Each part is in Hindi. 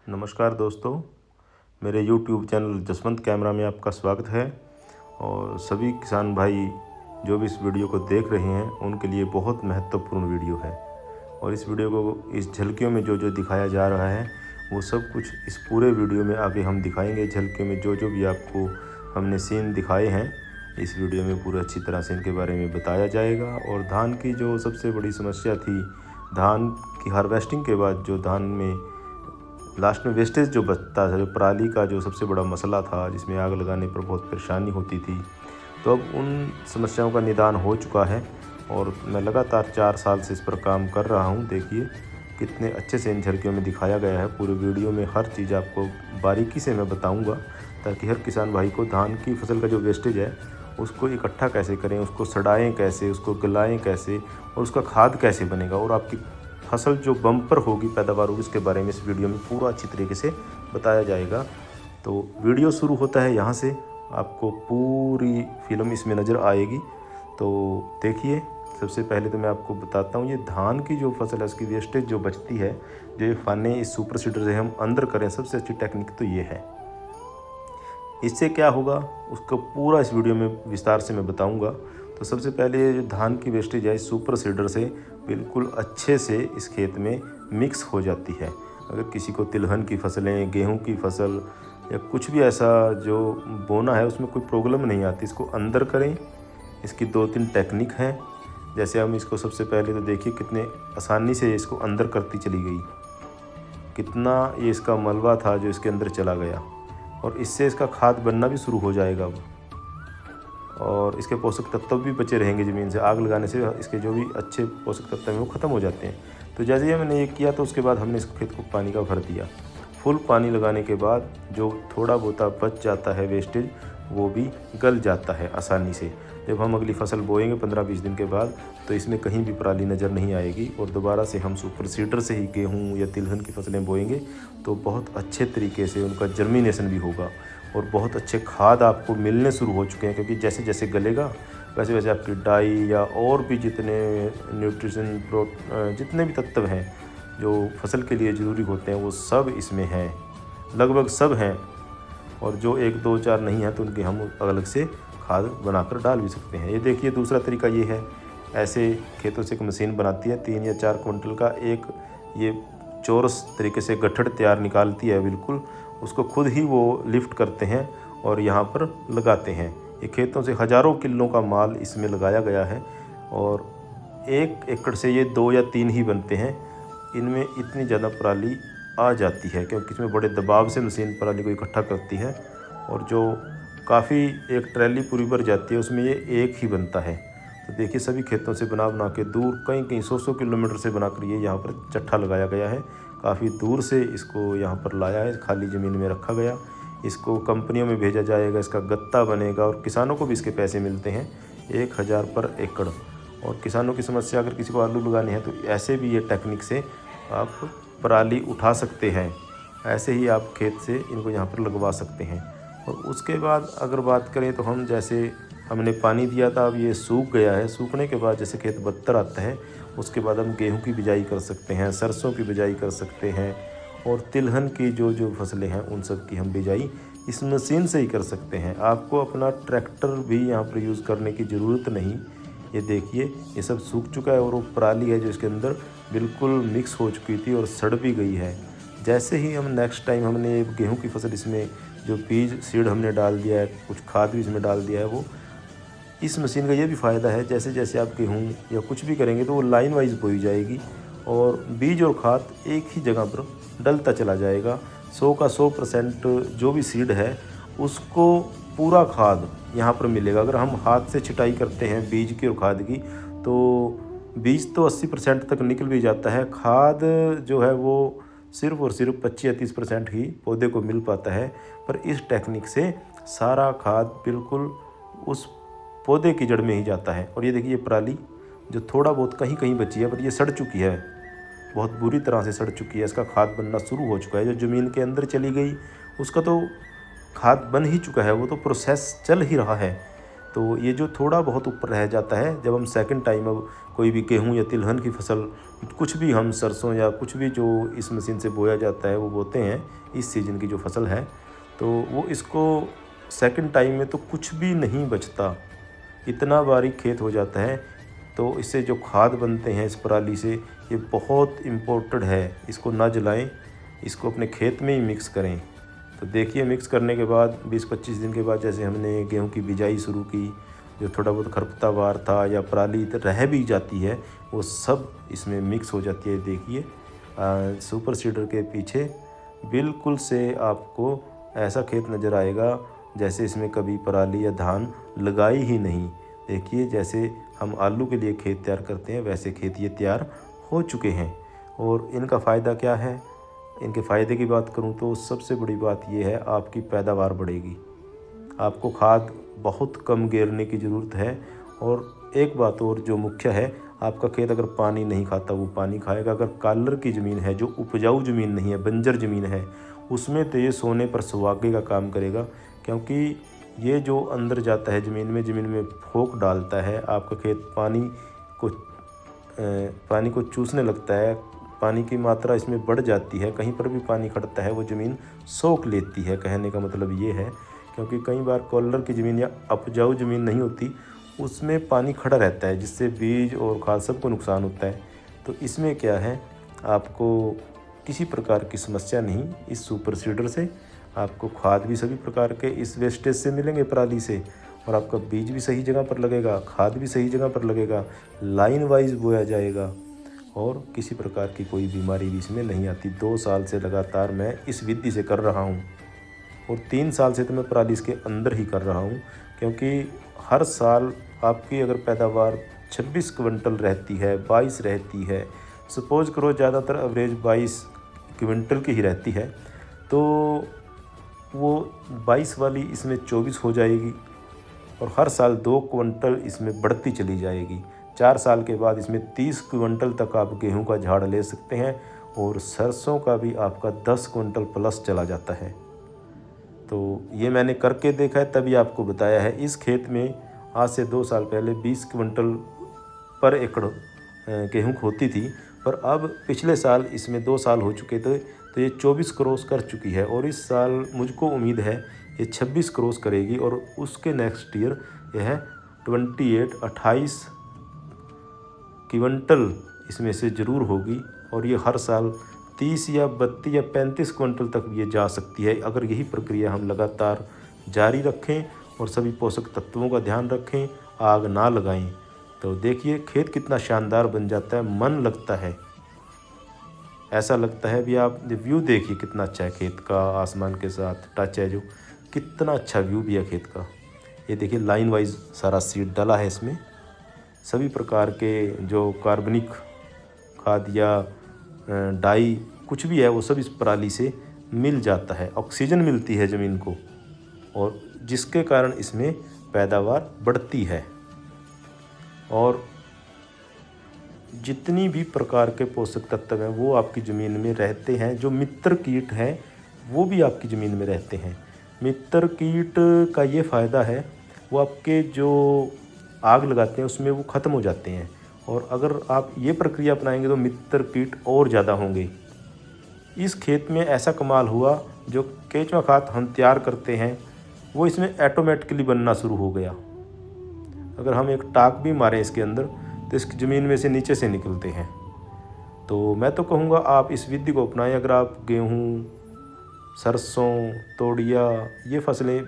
नमस्कार दोस्तों, मेरे YouTube चैनल जसवंत कैमरा में आपका स्वागत है। और सभी किसान भाई जो भी इस वीडियो को देख रहे हैं उनके लिए बहुत महत्वपूर्ण वीडियो है। और इस वीडियो को इस झलकियों में जो जो दिखाया जा रहा है वो सब कुछ इस पूरे वीडियो में आगे हम दिखाएंगे। झलकियों में जो जो भी आपको हमने सीन दिखाए हैं इस वीडियो में पूरे अच्छी तरह से इनके बारे में बताया जाएगा। और धान की जो सबसे बड़ी समस्या थी, धान की हार्वेस्टिंग के बाद जो धान में लास्ट में वेस्टेज जो बचता था, जो पराली का जो सबसे बड़ा मसला था जिसमें आग लगाने पर बहुत परेशानी होती थी, तो अब उन समस्याओं का निदान हो चुका है। और मैं लगातार 4 साल से इस पर काम कर रहा हूं। देखिए कितने अच्छे से इन झलकियों में दिखाया गया है। पूरे वीडियो में हर चीज़ आपको बारीकी से मैं बताऊंगा ताकि हर किसान भाई को धान की फसल का जो वेस्टेज है उसको इकट्ठा कैसे करें, उसको सड़ाएँ कैसे, उसको गलाएँ कैसे और उसका खाद कैसे बनेगा और आपकी फसल जो बम्पर होगी, पैदावार होगी, इसके बारे में इस वीडियो में पूरा अच्छी तरीके से बताया जाएगा। तो वीडियो शुरू होता है यहाँ से, आपको पूरी फिल्म इसमें नज़र आएगी। तो देखिए, सबसे पहले तो मैं आपको बताता हूँ ये धान की जो फसल है उसकी वेस्टेज जो बचती है, जो ये फाने इस सुपर सीडर से हम अंदर करें, सबसे अच्छी टेक्निक तो ये है। इससे क्या होगा उसका पूरा इस वीडियो में विस्तार से मैं बताऊंगा। तो सबसे पहले ये जो धान की वेस्टेज है इस सुपर सीडर से बिल्कुल अच्छे से इस खेत में मिक्स हो जाती है। अगर किसी को तिलहन की फसलें, गेहूं की फसल या कुछ भी ऐसा जो बोना है उसमें कोई प्रॉब्लम नहीं आती, इसको अंदर करें। इसकी 2-3 टेक्निक हैं। जैसे हम इसको सबसे पहले तो देखिए कितने आसानी से इसको अंदर करती चली गई, कितना ये इसका मलबा था जो इसके अंदर चला गया। और इससे इसका खाद बनना भी शुरू हो जाएगा अब, और इसके पोषक तत्व भी बचे रहेंगे। ज़मीन से आग लगाने से इसके जो भी अच्छे पोषक तत्व हैं वो ख़त्म हो जाते हैं। तो जैसे ही हमने ये किया तो उसके बाद हमने इस खेत को पानी का भर दिया। फुल पानी लगाने के बाद जो थोड़ा बहुत बच जाता है वेस्टेज वो भी गल जाता है आसानी से। जब हम अगली फसल बोएंगे 15-20 दिन के बाद तो इसमें कहीं भी पराली नज़र नहीं आएगी। और दोबारा से हम सुपर सीडर से ही गेहूँ या तिलहन की फसलें बोएंगे तो बहुत अच्छे तरीके से उनका जर्मिनेशन भी होगा और बहुत अच्छे खाद आपको मिलने शुरू हो चुके हैं। क्योंकि जैसे जैसे गलेगा वैसे वैसे आपकी डाई या और भी जितने न्यूट्रिशन जितने भी तत्व हैं जो फसल के लिए ज़रूरी होते हैं वो सब इसमें हैं, लगभग सब हैं। और जो 1-2-4 नहीं है तो उनके हम अलग से खाद बनाकर डाल भी सकते हैं। ये देखिए दूसरा तरीका ये है, ऐसे खेतों से एक मशीन बनाती है 3 या 4 क्विंटल का एक ये चौरस तरीके से गट्ठड़ तैयार निकालती है बिल्कुल, उसको खुद ही वो लिफ्ट करते हैं और यहाँ पर लगाते हैं। ये खेतों से हज़ारों किलो का माल इसमें लगाया गया है और 1 एकड़ से ये 2 या 3 ही बनते हैं। इनमें इतनी ज़्यादा पराली आ जाती है क्योंकि इसमें बड़े दबाव से मशीन पराली को इकट्ठा करती है। और जो काफ़ी एक ट्रैली पूरी भर जाती है उसमें ये एक ही बनता है। तो देखिए सभी खेतों से बना बना के दूर कहीं कहीं 100-100 किलोमीटर से बनाकर ये यहाँ पर चट्ठा लगाया गया है। काफ़ी दूर से इसको यहाँ पर लाया है, खाली ज़मीन में रखा गया। इसको कंपनियों में भेजा जाएगा, इसका गत्ता बनेगा और किसानों को भी इसके पैसे मिलते हैं 1000 पर एकड़। और किसानों की समस्या, अगर किसी को आलू लगाने हैं तो ऐसे भी ये टेक्निक से आप पराली उठा सकते हैं। ऐसे ही आप खेत से इनको यहाँ पर लगवा सकते हैं। और उसके बाद अगर बात करें तो हम जैसे हमने पानी दिया था, अब ये सूख गया है। सूखने के बाद जैसे खेत बत्तर आता है उसके बाद हम गेहूं की बिजाई कर सकते हैं, सरसों की बिजाई कर सकते हैं और तिलहन की जो जो फसलें हैं उन सब की हम बिजाई इस मशीन से ही कर सकते हैं। आपको अपना ट्रैक्टर भी यहाँ पर यूज़ करने की ज़रूरत नहीं। ये देखिए ये सब सूख चुका है और वो पराली है जो इसके अंदर बिल्कुल मिक्स हो चुकी थी और सड़ भी गई है। जैसे ही हम नेक्स्ट टाइम हमने गेहूं की फसल इसमें जो बीज सीड हमने डाल दिया है, कुछ खाद भी इसमें डाल दिया है, वो इस मशीन का ये भी फ़ायदा है जैसे जैसे आप गेहूँ या कुछ भी करेंगे तो वो लाइन वाइज बोई जाएगी और बीज और खाद एक ही जगह पर डलता चला जाएगा। 100 का 100% जो भी सीड है उसको पूरा खाद यहाँ पर मिलेगा। अगर हम हाथ से छिटाई करते हैं बीज की और खाद की तो बीज तो 80% तक निकल भी जाता है, खाद जो है वो सिर्फ और सिर्फ 25 या 30% ही पौधे को मिल पाता है। पर इस टेक्निक से सारा खाद बिल्कुल उस पौधे की जड़ में ही जाता है। और ये देखिए ये पराली जो थोड़ा बहुत कहीं कहीं बची है पर ये सड़ चुकी है, बहुत बुरी तरह से सड़ चुकी है। इसका खाद बनना शुरू हो चुका है। जो ज़मीन के अंदर चली गई उसका तो खाद बन ही चुका है, वो तो प्रोसेस चल ही रहा है। तो ये जो थोड़ा बहुत ऊपर रह जाता है, जब हम सेकंड टाइम अब कोई भी गेहूँ या तिलहन की फसल, कुछ भी हम सरसों या कुछ भी जो इस मशीन से बोया जाता है वो बोते हैं इस सीज़न की जो फसल है, तो वो इसको सेकंड टाइम में तो कुछ भी नहीं बचता, इतना बारीक खेत हो जाता है। तो इससे जो खाद बनते हैं इस पराली से, ये बहुत इम्पोर्टेंट है। इसको ना जलाएं, इसको अपने खेत में ही मिक्स करें। तो देखिए, मिक्स करने के बाद 20-25 दिन के बाद जैसे हमने गेहूं की बिजाई शुरू की, जो थोड़ा बहुत खरपतवार था या पराली रह भी जाती है, वो सब इसमें मिक्स हो जाती है। देखिए सुपर सीडर के पीछे बिल्कुल से आपको ऐसा खेत नज़र आएगा जैसे इसमें कभी पराली या धान लगाई ही नहीं। देखिए, जैसे हम आलू के लिए खेत तैयार करते हैं वैसे खेत ये तैयार हो चुके हैं। और इनका फ़ायदा क्या है? इनके फ़ायदे की बात करूं तो सबसे बड़ी बात ये है, आपकी पैदावार बढ़ेगी। आपको खाद बहुत कम गेरने की ज़रूरत है। और एक बात और जो मुख्य है, आपका खेत अगर पानी नहीं खाता वो पानी खाएगा। अगर कालर की ज़मीन है, जो उपजाऊ ज़मीन नहीं है, बंजर ज़मीन है, उसमें तो ये सोने पर सुहागे का काम करेगा, क्योंकि ये जो अंदर जाता है ज़मीन में फोक डालता है। आपका खेत पानी को चूसने लगता है, पानी की मात्रा इसमें बढ़ जाती है। कहीं पर भी पानी खड़ता है वो ज़मीन सोख लेती है। कहने का मतलब ये है, क्योंकि कई बार कॉलर की ज़मीन या उपजाऊ ज़मीन नहीं होती, उसमें पानी खड़ा रहता है, जिससे बीज और खाद सबको नुकसान होता है। तो इसमें क्या है, आपको किसी प्रकार की समस्या नहीं। इस सुपर सीडर से आपको खाद भी सभी प्रकार के इस वेस्टेज से मिलेंगे पराली से, और आपका बीज भी सही जगह पर लगेगा, खाद भी सही जगह पर लगेगा, लाइन वाइज बोया जाएगा, और किसी प्रकार की कोई बीमारी भी इसमें नहीं आती। 2 साल से लगातार मैं इस विधि से कर रहा हूँ, और 3 साल से तो मैं पराली इसके अंदर ही कर रहा हूँ, क्योंकि हर साल आपकी अगर पैदावार 26 क्विंटल रहती है, 22 रहती है, सपोज करो ज़्यादातर एवरेज 22 क्विंटल की ही रहती है, तो वो 22 वाली इसमें 24 हो जाएगी, और हर साल 2 क्विंटल इसमें बढ़ती चली जाएगी। 4 साल के बाद इसमें 30 क्विंटल तक आप गेहूं का झाड़ ले सकते हैं, और सरसों का भी आपका 10 क्विंटल प्लस चला जाता है। तो ये मैंने करके देखा है, तभी आपको बताया है। इस खेत में आज से 2 साल पहले 20 क्विंटल पर एकड़ गेहूँ होती थी, पर अब पिछले साल, इसमें 2 साल हो चुके थे, तो ये 24 क्रॉस कर चुकी है, और इस साल मुझको उम्मीद है ये 26 क्रॉस करेगी, और उसके नेक्स्ट ईयर यह 28 क्विंटल इसमें से ज़रूर होगी, और ये हर साल 30 या 32 या 35 क्विंटल तक ये जा सकती है, अगर यही प्रक्रिया हम लगातार जारी रखें और सभी पोषक तत्वों का ध्यान रखें, आग ना लगाएं। तो देखिए खेत कितना शानदार बन जाता है, मन लगता है, ऐसा लगता है भी। आप व्यू देखिए कितना अच्छा है खेत का, आसमान के साथ टच है जो, कितना अच्छा व्यू भी है खेत का। ये देखिए लाइन वाइज सारा सीड डाला है इसमें, सभी प्रकार के जो कार्बनिक खाद या डाई कुछ भी है वो सब इस पराली से मिल जाता है, ऑक्सीजन मिलती है ज़मीन को, और जिसके कारण इसमें पैदावार बढ़ती है। और जितनी भी प्रकार के पोषक तत्व हैं वो आपकी ज़मीन में रहते हैं। जो मित्र कीट हैं वो भी आपकी ज़मीन में रहते हैं। मित्र कीट का ये फ़ायदा है, वो आपके जो आग लगाते हैं उसमें वो ख़त्म हो जाते हैं, और अगर आप ये प्रक्रिया अपनाएंगे तो मित्र कीट और ज़्यादा होंगे। इस खेत में ऐसा कमाल हुआ, जो केंचुआ खाद हम तैयार करते हैं वो इसमें ऑटोमेटिकली बनना शुरू हो गया। अगर हम एक टाक भी मारें इसके अंदर तो इसकी ज़मीन में से नीचे से निकलते हैं। तो मैं तो कहूँगा आप इस विधि को अपनाएं। अगर आप गेहूँ, सरसों, तोड़िया, ये फसलें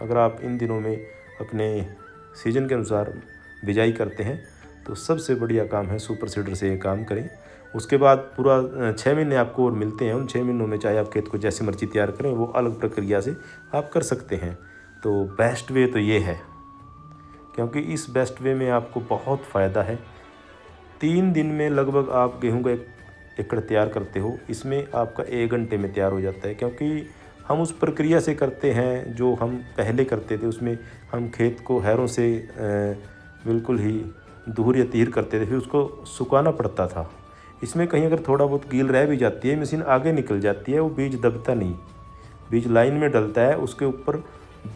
अगर आप इन दिनों में अपने सीजन के अनुसार बिजाई करते हैं तो सबसे बढ़िया काम है सुपर सीडर से ये काम करें। उसके बाद पूरा 6 महीने आपको और मिलते हैं। उन 6 महीनों में चाहे आप खेत को जैसे मर्जी तैयार करें, वो अलग प्रक्रिया से आप कर सकते हैं। तो बेस्ट वे तो ये है, क्योंकि इस बेस्ट वे में आपको बहुत फ़ायदा है। 3 दिन में लगभग आप गेहूं का 1 एकड़ तैयार करते हो, इसमें आपका 1 घंटे में तैयार हो जाता है। क्योंकि हम उस प्रक्रिया से करते हैं जो हम पहले करते थे, उसमें हम खेत को हैरों से बिल्कुल ही दूर या तीर करते थे, फिर उसको सुखाना पड़ता था। इसमें कहीं अगर थोड़ा बहुत गील रह भी जाती है, मशीन आगे निकल जाती है, वो बीज दबता नहीं, बीज लाइन में डलता है, उसके ऊपर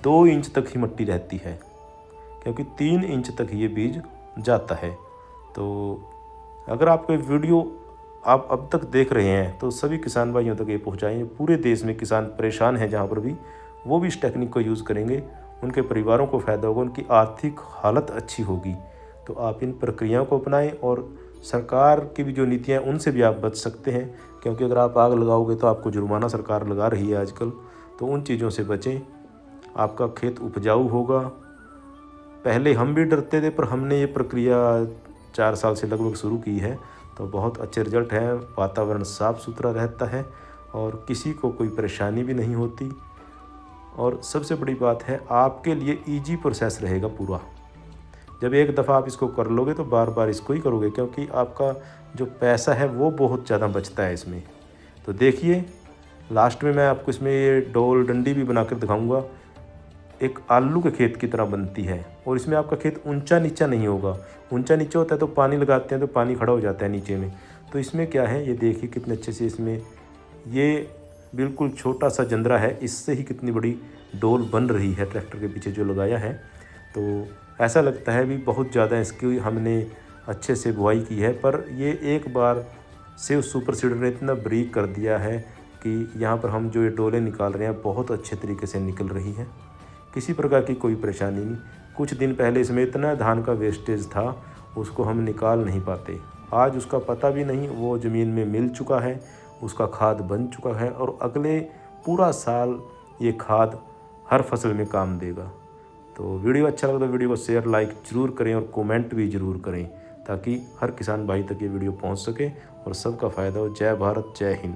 2 इंच तक ही मिट्टी रहती है। क्योंकि 3 इंच तक ये बीज जाता है। तो अगर आपको वीडियो आप अब तक देख रहे हैं तो सभी किसान भाइयों तक ये पहुँचाएँ। पूरे देश में किसान परेशान हैं जहाँ पर भी, वो भी इस टेक्निक को यूज़ करेंगे, उनके परिवारों को फ़ायदा होगा, उनकी आर्थिक हालत अच्छी होगी। तो आप इन प्रक्रियाओं को अपनाएं और सरकार की भी जो नीतियाँ हैं उनसे भी आप बच सकते हैं, क्योंकि अगर आप आग लगाओगे तो आपको जुर्माना सरकार लगा रही है आजकल। तो उन चीज़ों से बचें, आपका खेत उपजाऊ होगा। पहले हम भी डरते थे, पर हमने ये प्रक्रिया 4 साल से लगभग शुरू की है, तो बहुत अच्छे रिजल्ट हैं। वातावरण साफ़ सुथरा रहता है और किसी को कोई परेशानी भी नहीं होती। और सबसे बड़ी बात है, आपके लिए ईजी प्रोसेस रहेगा पूरा। जब एक दफ़ा आप इसको कर लोगे तो बार बार इसको ही करोगे, क्योंकि आपका जो पैसा है वो बहुत ज़्यादा बचता है इसमें। तो देखिए, लास्ट में मैं आपको इसमें ये डोल डंडी भी बना कर दिखाऊँगा। एक आलू के खेत की तरह बनती है, और इसमें आपका खेत ऊंचा नीचा नहीं होगा। ऊंचा नीचा होता है तो पानी लगाते हैं तो पानी खड़ा हो जाता है नीचे में। तो इसमें क्या है, ये देखिए कितने अच्छे से इसमें ये बिल्कुल छोटा सा जंदरा है, इससे ही कितनी बड़ी डोल बन रही है ट्रैक्टर के पीछे जो लगाया है। तो ऐसा लगता है भी बहुत ज़्यादा इसकी हमने अच्छे से बुआई की है, पर ये एक बार से उस सुपर सीडर ने इतना ब्रीक कर दिया है कि यहाँ पर हम जो ये डोलें निकाल रहे हैं बहुत अच्छे तरीके से निकल रही हैं, किसी प्रकार की कोई परेशानी नहीं। कुछ दिन पहले इसमें इतना धान का वेस्टेज था, उसको हम निकाल नहीं पाते। आज उसका पता भी नहीं, वो ज़मीन में मिल चुका है, उसका खाद बन चुका है, और अगले पूरा साल ये खाद हर फसल में काम देगा। तो वीडियो अच्छा लगा तो वीडियो को शेयर लाइक ज़रूर करें और कमेंट भी ज़रूर करें, ताकि हर किसान भाई तक ये वीडियो पहुंच सके और सबका फ़ायदा हो। जय भारत, जय हिंद।